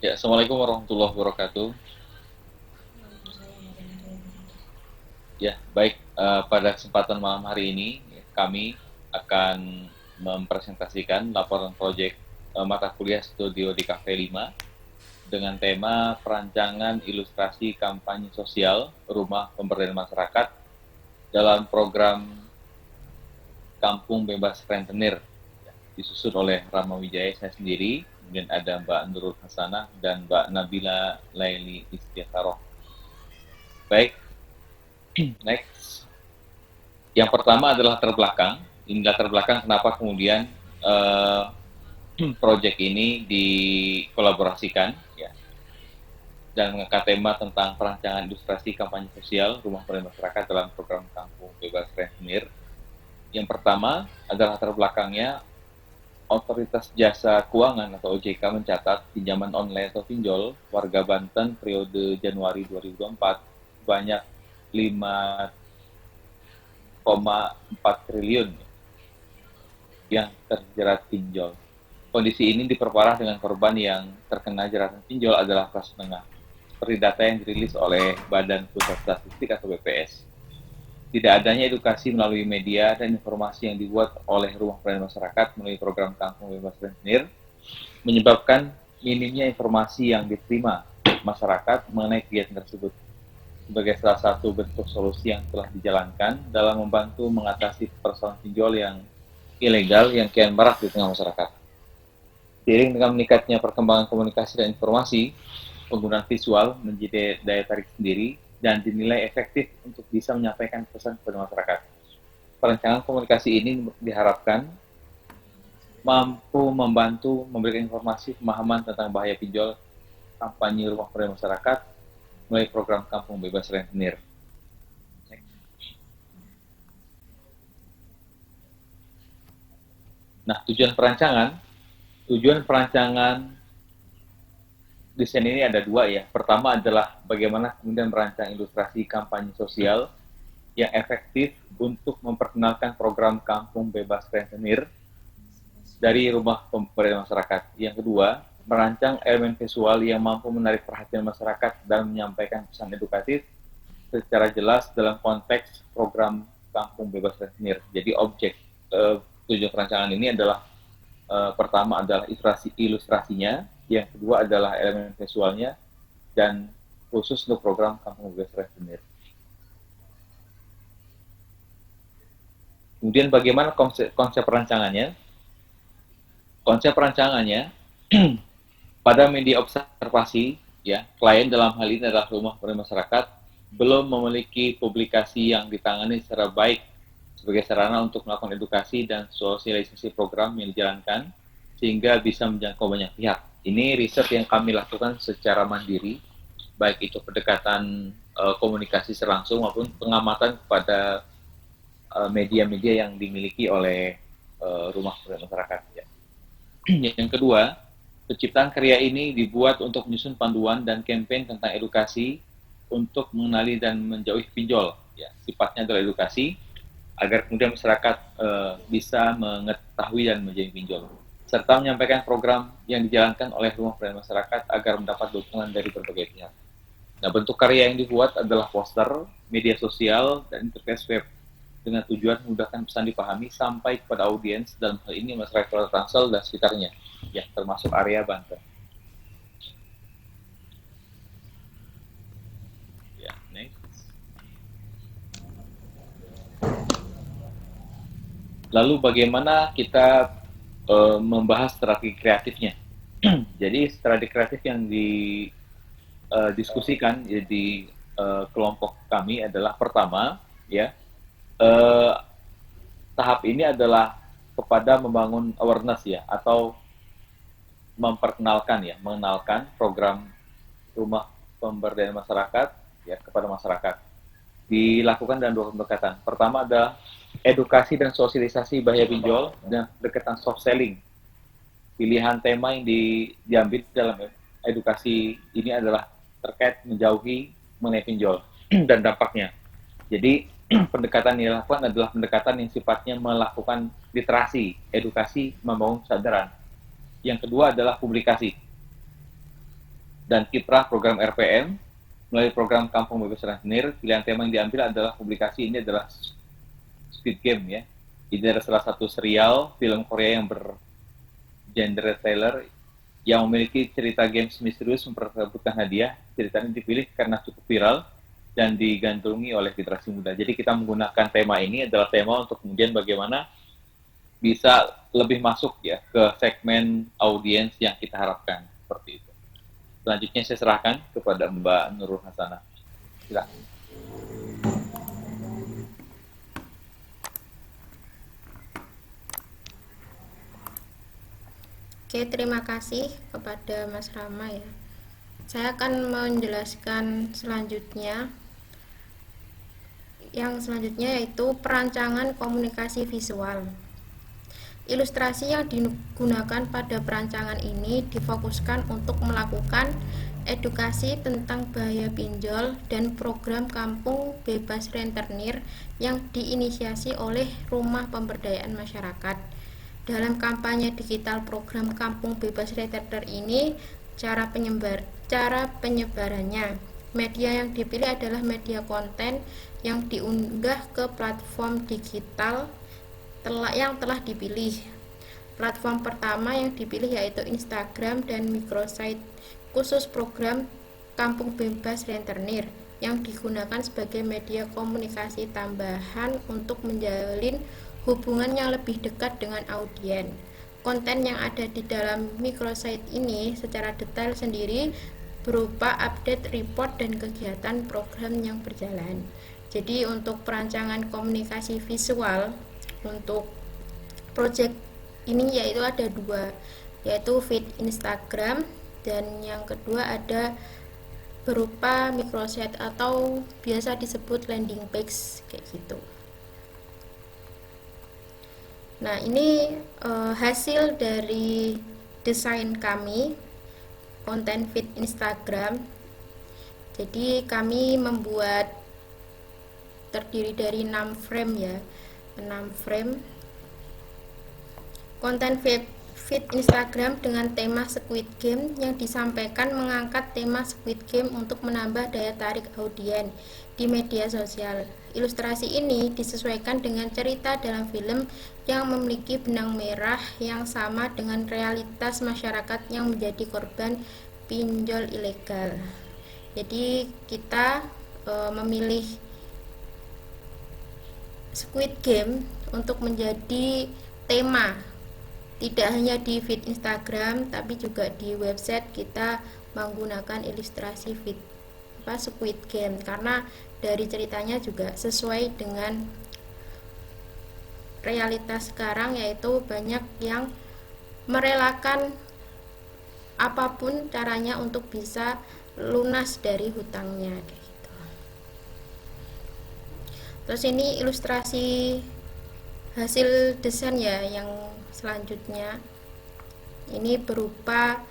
Ya, Assalamualaikum warahmatullahi wabarakatuh. Waalaikumsalam warahmatullahi wabarakatuh. Ya, baik. Pada kesempatan malam hari ini, kami akan mempresentasikan laporan proyek mata kuliah studio di Cafe 5 dengan tema perancangan ilustrasi kampanye sosial rumah pemberdayaan masyarakat dalam program Kampung Bebas Rentenir. Ya, disusun oleh Rama Wijaya, saya sendiri, kemudian ada Mbak Nurul Hasanah dan Mbak Nabila Laili Istiqaroh. Baik, next. Yang pertama adalah latar belakang. Ini latar belakang kenapa kemudian uh, proyek ini dikolaborasikan ya, dan mengangkat tema tentang perancangan ilustrasi kampanye sosial rumah pemberdayaan masyarakat dalam program Kampung Bebas Rentenir. Yang pertama adalah latar belakangnya. Otoritas Jasa Keuangan atau OJK mencatat pinjaman online atau pinjol warga Banten periode Januari 2024 banyak 5,4 triliun yang terjerat pinjol. Kondisi ini diperparah dengan korban yang terkena jeratan pinjol adalah kelas menengah, seperti data yang dirilis oleh Badan Pusat Statistik atau BPS. Tidak adanya edukasi melalui media dan informasi yang dibuat oleh Rumah Pelayanan Masyarakat melalui program Kampung Bebas Rentenir menyebabkan minimnya informasi yang diterima masyarakat mengenai kegiatan tersebut. Sebagai salah satu bentuk solusi yang telah dijalankan dalam membantu mengatasi persoalan pinjol yang ilegal yang kian marak di tengah masyarakat. Seiring dengan meningkatnya perkembangan komunikasi dan informasi, penggunaan visual menjadi daya tarik sendiri dan dinilai efektif untuk bisa menyampaikan pesan kepada masyarakat. Perencanaan komunikasi ini diharapkan mampu membantu memberikan informasi pemahaman tentang bahaya pinjol kampanye rumah pemberdayaan masyarakat melalui program Kampung Bebas Rentenir. Nah, tujuan perancangan desain ini ada dua ya. Pertama adalah bagaimana kemudian merancang ilustrasi kampanye sosial yang efektif untuk memperkenalkan program Kampung Bebas Rentenir dari rumah pemberdayaan masyarakat. Yang kedua, merancang elemen visual yang mampu menarik perhatian masyarakat dan menyampaikan pesan edukatif secara jelas dalam konteks program Kampung Bebas Rentenir. Jadi tujuan perancangan ini adalah pertama adalah ilustrasinya, yang kedua adalah elemen visualnya, dan khusus untuk program Kampung Bebas Rentenir. Kemudian bagaimana konsep perancangannya? Konsep perancangannya pada media observasi, ya, klien dalam hal ini adalah rumah pemberdayaan masyarakat belum memiliki publikasi yang ditangani secara baik sebagai sarana untuk melakukan edukasi dan sosialisasi program yang dijalankan sehingga bisa menjangkau banyak pihak. Ini riset yang kami lakukan secara mandiri, baik itu pendekatan komunikasi langsung maupun pengamatan kepada media-media yang dimiliki oleh rumah pemberdayaan masyarakat. Ya. Yang kedua, penciptaan karya ini dibuat untuk menyusun panduan dan kampanye tentang edukasi untuk mengenali dan menjauhi pinjol. Ya, sifatnya adalah edukasi agar kemudian masyarakat bisa mengetahui dan menjauhi pinjol, serta menyampaikan program yang dijalankan oleh rumah pemberdayaan masyarakat agar mendapat dukungan dari berbagai pihak. Nah, bentuk karya yang dibuat adalah poster, media sosial, dan interface web dengan tujuan memudahkan pesan dipahami sampai kepada audiens, dalam hal ini masyarakat Kota Tangsel dan sekitarnya, ya, termasuk area Banten. Ya, next. Lalu bagaimana kita membahas strategi kreatifnya? Jadi strategi kreatif yang didiskusikan di kelompok kami adalah pertama, ya, eh, tahap ini adalah kepada membangun awareness ya, atau mengenalkan program rumah pemberdayaan masyarakat ya kepada masyarakat. Dilakukan dalam dua pendekatan. Pertama ada edukasi dan sosialisasi bahaya pinjol dan pendekatan soft selling. Pilihan tema yang diambil dalam edukasi ini adalah terkait menjauhi mengenai pinjol dan dampaknya. Jadi pendekatan yang dilakukan adalah pendekatan yang sifatnya melakukan literasi, edukasi, membangun kesadaran. Yang kedua adalah publikasi. dan kiprah program RPM. Melalui program Kampung Bebas Rentenir, pilihan tema yang diambil adalah publikasi ini adalah Squid Game ya. Ini adalah salah satu serial film Korea yang bergenre thriller yang memiliki cerita games misterius memperebutkan hadiah. Cerita ini dipilih karena cukup viral dan digandrungi oleh generasi muda. Jadi kita menggunakan tema ini adalah tema untuk kemudian bagaimana bisa lebih masuk ya ke segmen audiens yang kita harapkan seperti itu. Selanjutnya saya serahkan kepada Mbak Nurul Hasanah. Silakan. Oke, terima kasih kepada Mas Rama ya. Saya akan menjelaskan selanjutnya. Yang selanjutnya yaitu perancangan komunikasi visual. Ilustrasi yang digunakan pada perancangan ini difokuskan untuk melakukan edukasi tentang bahaya pinjol dan program Kampung Bebas Rentenir yang diinisiasi oleh Rumah Pemberdayaan Masyarakat. Dalam kampanye digital program Kampung Bebas Rentenir ini, cara penyebarannya, media yang dipilih adalah media konten yang diunggah ke platform digital yang telah dipilih. Platform pertama yang dipilih yaitu Instagram dan microsite khusus program Kampung Bebas Rentenir yang digunakan sebagai media komunikasi tambahan untuk menjalin hubungan yang lebih dekat dengan audiens. Konten yang ada di dalam microsite ini secara detail sendiri berupa update report dan kegiatan program yang berjalan. Jadi untuk perancangan komunikasi visual untuk project ini yaitu ada dua, yaitu feed Instagram dan yang kedua ada berupa microsite atau biasa disebut landing page kayak gitu. Nah, ini hasil dari desain kami konten feed Instagram. Jadi kami membuat terdiri dari 6 frame ya. 6 frame konten feed Instagram dengan tema Squid Game yang disampaikan mengangkat tema Squid Game untuk menambah daya tarik audiens di media sosial. Ilustrasi ini disesuaikan dengan cerita dalam film yang memiliki benang merah yang sama dengan realitas masyarakat yang menjadi korban pinjol ilegal. Jadi kita memilih Squid Game untuk menjadi tema tidak hanya di feed Instagram tapi juga di website kita menggunakan ilustrasi feed Squid Game karena dari ceritanya juga sesuai dengan realitas sekarang, yaitu banyak yang merelakan apapun caranya untuk bisa lunas dari hutangnya kayak gitu. Terus ini ilustrasi hasil desain ya yang selanjutnya. Ini berupa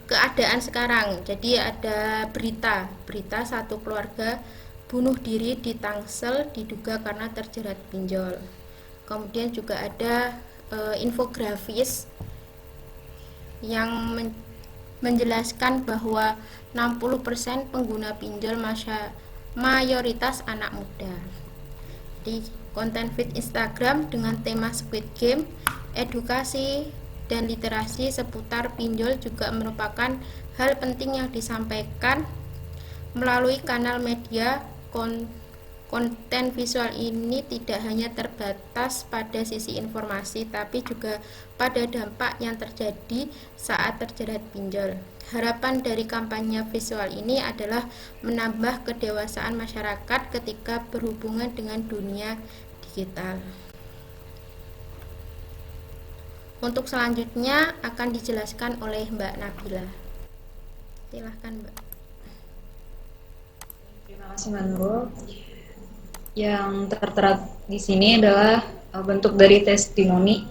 keadaan sekarang. Jadi ada berita satu keluarga bunuh diri di Tangsel diduga karena terjerat pinjol. Kemudian juga ada infografis yang menjelaskan bahwa 60% pengguna pinjol mayoritas anak muda. Di konten feed Instagram dengan tema Squid Game, edukasi dan literasi seputar pinjol juga merupakan hal penting yang disampaikan melalui kanal media. Konten visual ini tidak hanya terbatas pada sisi informasi, tapi juga pada dampak yang terjadi saat terjerat pinjol. Harapan dari kampanye visual ini adalah menambah kedewasaan masyarakat ketika berhubungan dengan dunia digital. Untuk selanjutnya akan dijelaskan oleh Mbak Nabila. Silahkan Mbak. Terima kasih Mbak Nurul. Yang tertera di sini adalah bentuk dari testimoni,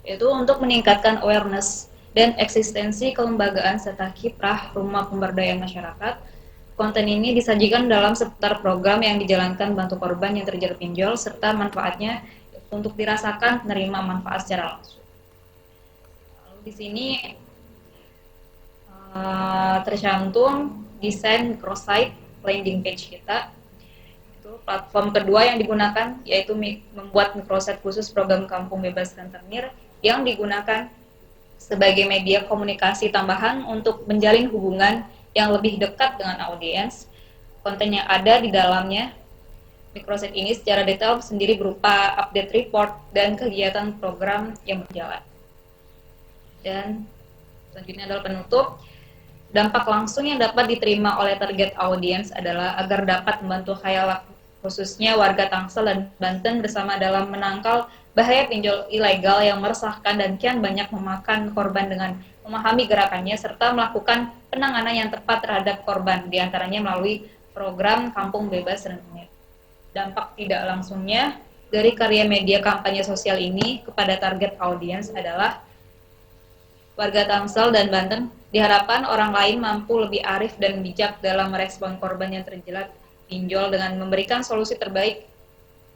yaitu untuk meningkatkan awareness dan eksistensi kelembagaan serta kiprah Rumah Pemberdayaan Masyarakat. Konten ini disajikan dalam seputar program yang dijalankan bantu korban yang terjerat pinjol serta manfaatnya untuk dirasakan penerima manfaat secara langsung. Lalu Di sini tercantum desain microsite landing page kita. Itu platform kedua yang digunakan, yaitu membuat microsite khusus program Kampung Bebas Rentenir yang digunakan sebagai media komunikasi tambahan untuk menjalin hubungan yang lebih dekat dengan audiens. Konten yang ada di dalamnya microsite ini secara detail sendiri berupa update report dan kegiatan program yang berjalan. Dan selanjutnya adalah penutup. Dampak langsung yang dapat diterima oleh target audiens adalah agar dapat membantu khayal khususnya warga Tangsel dan Banten bersama dalam menangkal bahaya pinjol ilegal yang meresahkan dan kian banyak memakan korban dengan memahami gerakannya serta melakukan penanganan yang tepat terhadap korban, diantaranya melalui program Kampung Bebas Rentenir. Dampak tidak langsungnya dari karya media kampanye sosial ini kepada target audiens adalah warga Tangsel dan Banten diharapkan orang lain mampu lebih arif dan bijak dalam merespon korban yang terjerat pinjol dengan memberikan solusi terbaik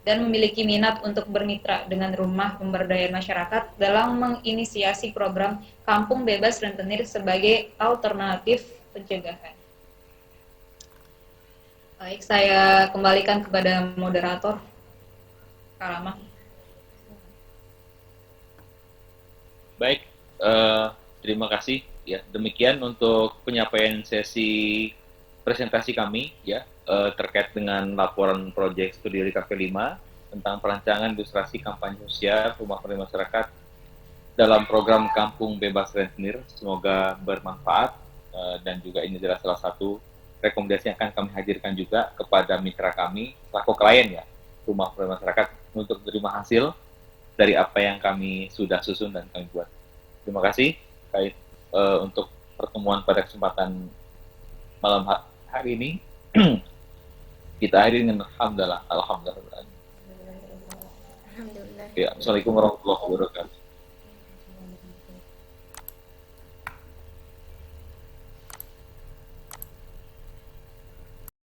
dan memiliki minat untuk bermitra dengan rumah pemberdayaan masyarakat dalam menginisiasi program Kampung Bebas Rentenir sebagai alternatif pencegahan. Baik, saya kembalikan kepada moderator, Kak Rama. Baik, terima kasih. Ya, demikian untuk penyampaian sesi presentasi kami ya terkait dengan laporan proyek studi RKP 5 tentang perancangan ilustrasi kampanye sosial rumah penerima masyarakat dalam program Kampung Bebas Rentenir. Semoga bermanfaat dan juga ini adalah salah satu rekomendasi yang akan kami hadirkan juga kepada mitra kami selaku klien ya rumah penerima masyarakat untuk menerima hasil dari apa yang kami sudah susun dan kami buat. Terima kasih untuk pertemuan pada kesempatan malam hari ini. Kita akhiri dengan alhamdulillah. Alhamdulillah. Ya, Assalamualaikum warahmatullahi wabarakatuh.